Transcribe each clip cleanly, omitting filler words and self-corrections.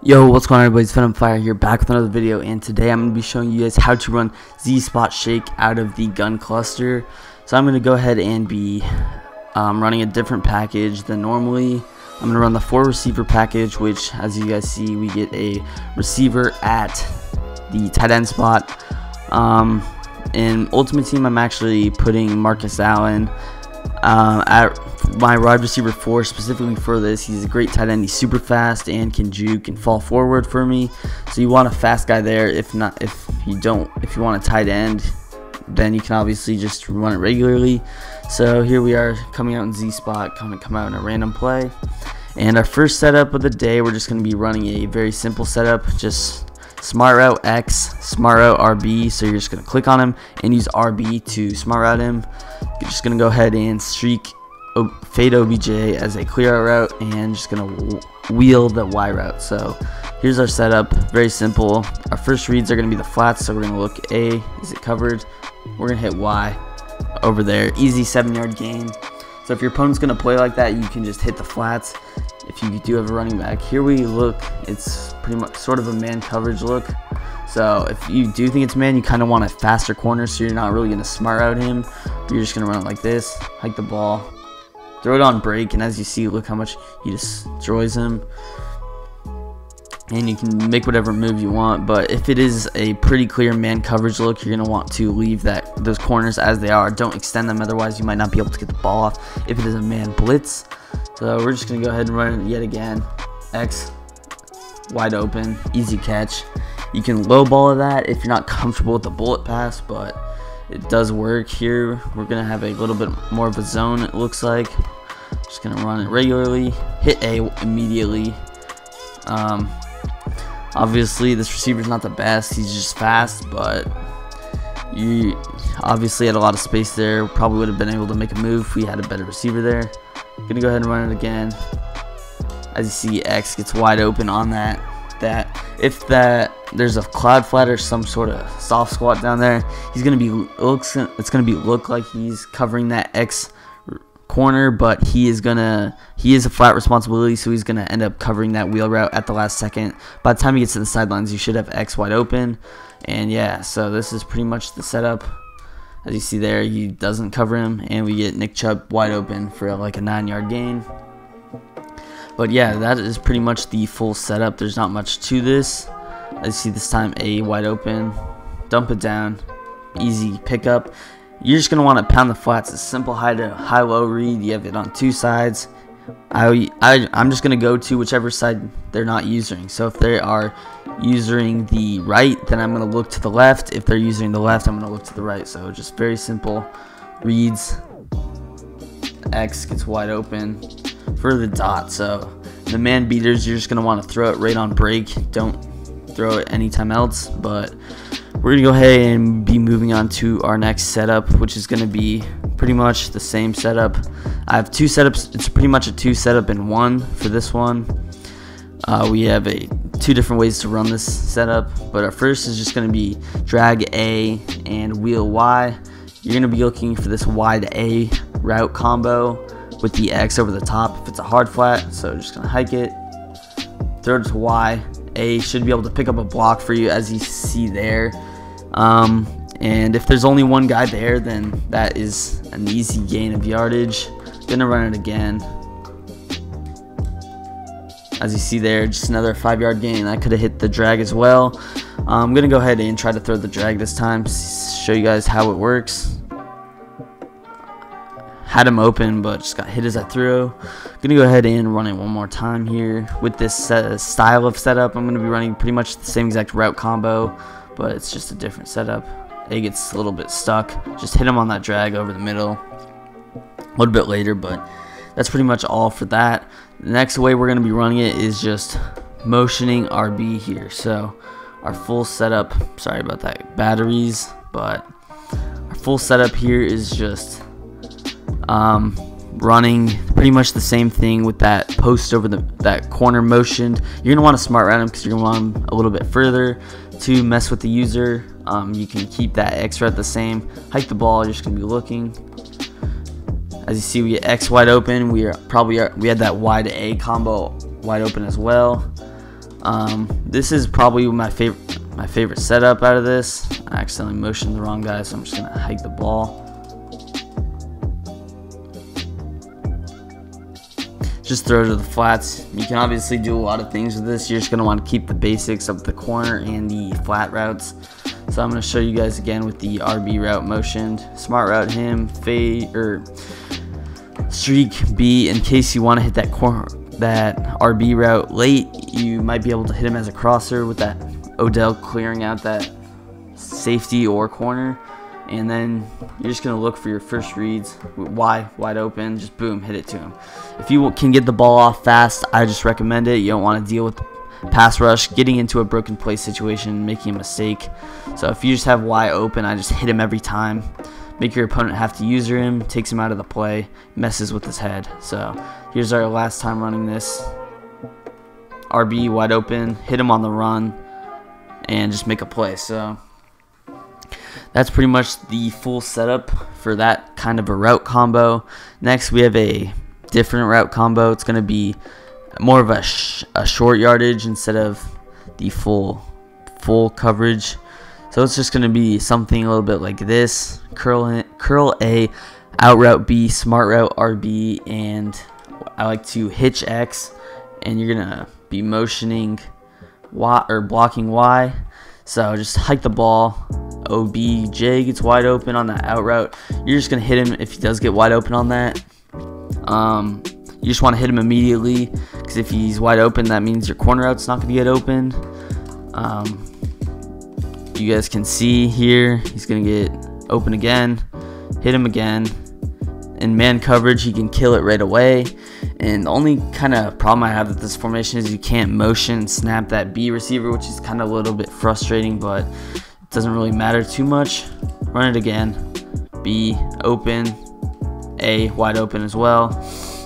Yo, what's going on, everybody? It's Venom Fire here, back with another video, and today I'm going to be showing you guys how to run Z-Spot Shake out of the gun cluster. So I'm going to go ahead and be running a different package than normally. I'm going to run the 4 receiver package, which, as you guys see, we get a receiver at the tight end spot. In Ultimate Team, I'm actually putting Marcus Allen at my wide receiver 4 specifically for this. He's a great tight end. He's super fast and can juke and fall forward for me. So you want a fast guy there. If you want a tight end, then you can obviously just run it regularly. So here we are coming out in Z spot, come out in a random play. And our first setup of the day, we're just going to be running a very simple setup, just smart route X, smart route RB. So you're just going to click on him and use RB to smart route him. You're just going to go ahead and fade OBJ as a clear out route, and just going to wheel the Y route. So here's our setup, very simple. Our first reads are going to be the flats, so we're going to look A, is it covered? We're going to hit Y over there, easy 7-yard gain. So if your opponent's going to play like that, you can just hit the flats. If you do have a running back, here we look, it's pretty much sort of a man coverage look. So if you do think it's man, you kind of want a faster corner, so you're not really going to smart out him. You're just going to run it like this, hike the ball, throw it on break, and as you see, look how much he destroys him. And you can make whatever move you want, but if it is a pretty clear man coverage look, you're going to want to leave those corners as they are. Don't extend them, otherwise you might not be able to get the ball off if it is a man blitz. So we're just going to go ahead and run it yet again. X, wide open, easy catch. You can low ball that if you're not comfortable with the bullet pass, but it does work. Here we're going to have a little bit more of a zone, it looks like. Just going to run it regularly, hit A immediately. Obviously this receiver's not the best, he's just fast, but you obviously had a lot of space there. Probably would have been able to make a move if we had a better receiver there. Gonna go ahead and run it again. As you see, X gets wide open on that. If there's a cloud flat or some sort of soft squat down there, it's gonna look like he's covering that X corner, but he is a flat responsibility, so he's gonna end up covering that wheel route at the last second. By the time he gets to the sidelines, you should have X wide open. And yeah, so this is pretty much the setup. As you see there, he doesn't cover him, and we get Nick Chubb wide open for like a 9-yard gain. But yeah, that is pretty much the full setup. There's not much to this. As you see, this time A wide open, dump it down, easy pickup. You're just gonna want to pound the flats. It's a simple high-low read. You have it on 2 sides. I'm just gonna go to whichever side they're not using. So if they are using the right, then I'm gonna look to the left. If they're using the left, I'm gonna look to the right. So just very simple reads. X gets wide open for the dot. So the man beaters, you're just gonna want to throw it right on break. Don't throw it anytime else. But we're gonna go ahead and be moving on to our next setup, which is gonna be pretty much the same setup. I have 2 setups. It's pretty much a 2 setup in 1 for this one. We have 2 different ways to run this setup, but our first is just going to be drag A and wheel Y. You're going to be looking for this wide A route combo with the X over the top if it's a hard flat. So just going to hike it, throw it to Y. A should be able to pick up a block for you, as you see there. And if there's only one guy there, then that is an easy gain of yardage. Gonna run it again. As you see there, just another 5-yard gain. I could have hit the drag as well. I'm gonna go ahead and try to throw the drag this time, show you guys how it works. Had him open, but just got hit as I threw. Gonna go ahead and run it one more time here with this style of setup. I'm gonna be running pretty much the same exact route combo, but it's just a different setup. A gets a little bit stuck. Just hit him on that drag over the middle a little bit later, but that's pretty much all for that. The next way we're going to be running it is just motioning RB here. So our full setup, sorry about that, batteries, but our full setup here is just running pretty much the same thing with that post over that corner motioned. You're going to want to smart route him because you're going to want him a little bit further to mess with the user. You can keep that X route the same. Hike the ball, you're just going to be looking. As you see, we get X wide open. We had that wide A combo wide open as well. This is probably my favorite setup out of this. I accidentally motioned the wrong guy, so I'm just gonna hike the ball. Just throw to the flats. You can obviously do a lot of things with this. You're just gonna want to keep the basics of the corner and the flat routes. So I'm gonna show you guys again with the RB route motioned. Smart route him, fade or streak B in case you want to hit that corner, that RB route late. You might be able to hit him as a crosser with that Odell clearing out that safety or corner, and then you're just gonna look for your first reads. Wide open, just boom, hit it to him. If you can get the ball off fast, I just recommend it. You don't want to deal with pass rush, getting into a broken play situation, making a mistake. So if you just have wide open, I just hit him every time. Make your opponent have to user him, takes him out of the play, messes with his head. So here's our last time running this. RB wide open, hit him on the run, and just make a play. So that's pretty much the full setup for that kind of a route combo. Next, we have a different route combo. It's going to be more of a short yardage instead of the full coverage. So it's just going to be something a little bit like this: curl A, out route B, smart route RB, and I like to hitch X, and you're going to be motioning Y or blocking Y. So just hike the ball. OBJ gets wide open on that out route. You're just going to hit him if he does get wide open on that. You just want to hit him immediately, because if he's wide open, that means your corner out's not going to get open. You guys can see here, he's going to get open again. Hit him again. In man coverage, he can kill it right away. And the only kind of problem I have with this formation is you can't motion and snap that B receiver, which is kind of a little bit frustrating, but it doesn't really matter too much. Run it again. B open. A wide open as well.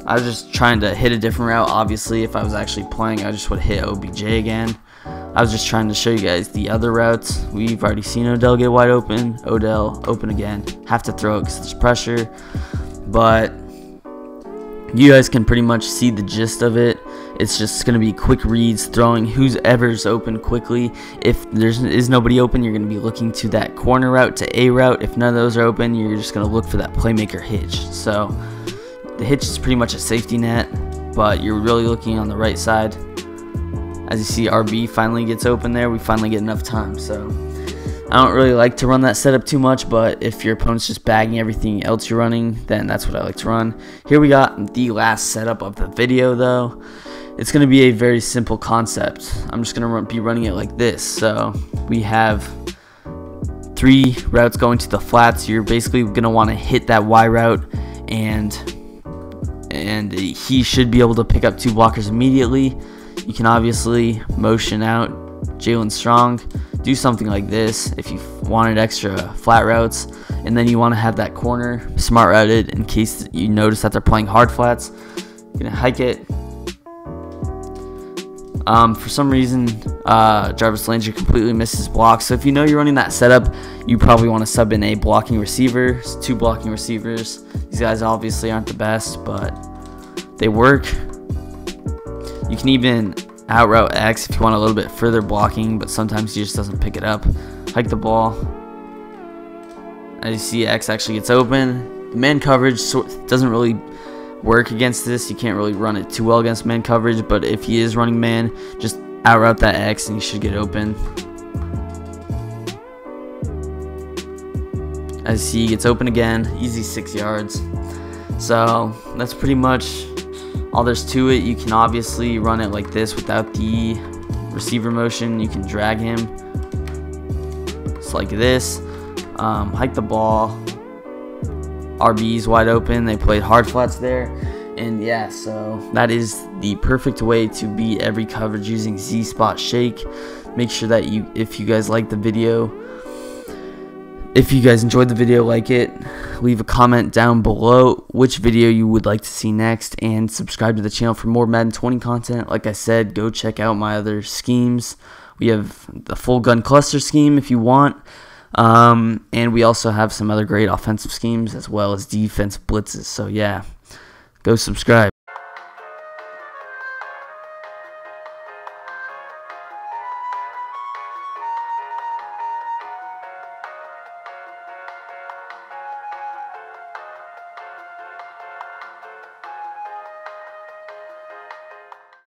I was just trying to hit a different route. Obviously, if I was actually playing, I just would hit OBJ again. I was just trying to show you guys the other routes. We've already seen Odell get wide open. Odell open again. Have to throw it because there's pressure. But you guys can pretty much see the gist of it. It's just going to be quick reads, throwing whoever's open quickly. If there is nobody open, you're going to be looking to that corner route, to A route. If none of those are open, you're just going to look for that playmaker hitch. So the hitch is pretty much a safety net, but you're really looking on the right side. As you see, RB finally gets open there. We finally get enough time. So I don't really like to run that setup too much, but if your opponent's just bagging everything else you're running, then that's what I like to run. Here we got the last setup of the video, though. It's going to be a very simple concept. I'm just going to be running it like this. So we have 3 routes going to the flats. You're basically going to want to hit that Y route, and he should be able to pick up 2 blockers immediately. You can obviously motion out Jalen Strong, do something like this if you wanted extra flat routes, and then you want to have that corner smart routed in case you notice that they're playing hard flats. You're going to hike it. For some reason, Jarvis Landry completely misses blocks. So if you know you're running that setup, you probably want to sub in a blocking receiver, 2 blocking receivers. These guys obviously aren't the best, but they work. You can even out route X if you want a little bit further blocking, but sometimes he just doesn't pick it up. Hike the ball. As you see, X actually gets open. The man coverage doesn't really work against this. You can't really run it too well against man coverage, but if he is running man, just out route that X and you should get open. As you see, he gets open again. Easy 6 yards. So that's pretty much all there's to it. You can obviously run it like this without the receiver motion. You can drag him. It's like this. Hike the ball. RB's wide open. They played hard flats there. And yeah, so that is the perfect way to beat every coverage using Z-spot shake. Make sure that if you guys like the video, if you guys enjoyed the video, like it, leave a comment down below which video you would like to see next, and subscribe to the channel for more Madden 20 content. Like I said, go check out my other schemes. We have the full gun cluster scheme if you want, and we also have some other great offensive schemes as well as defensive blitzes. So yeah, go subscribe.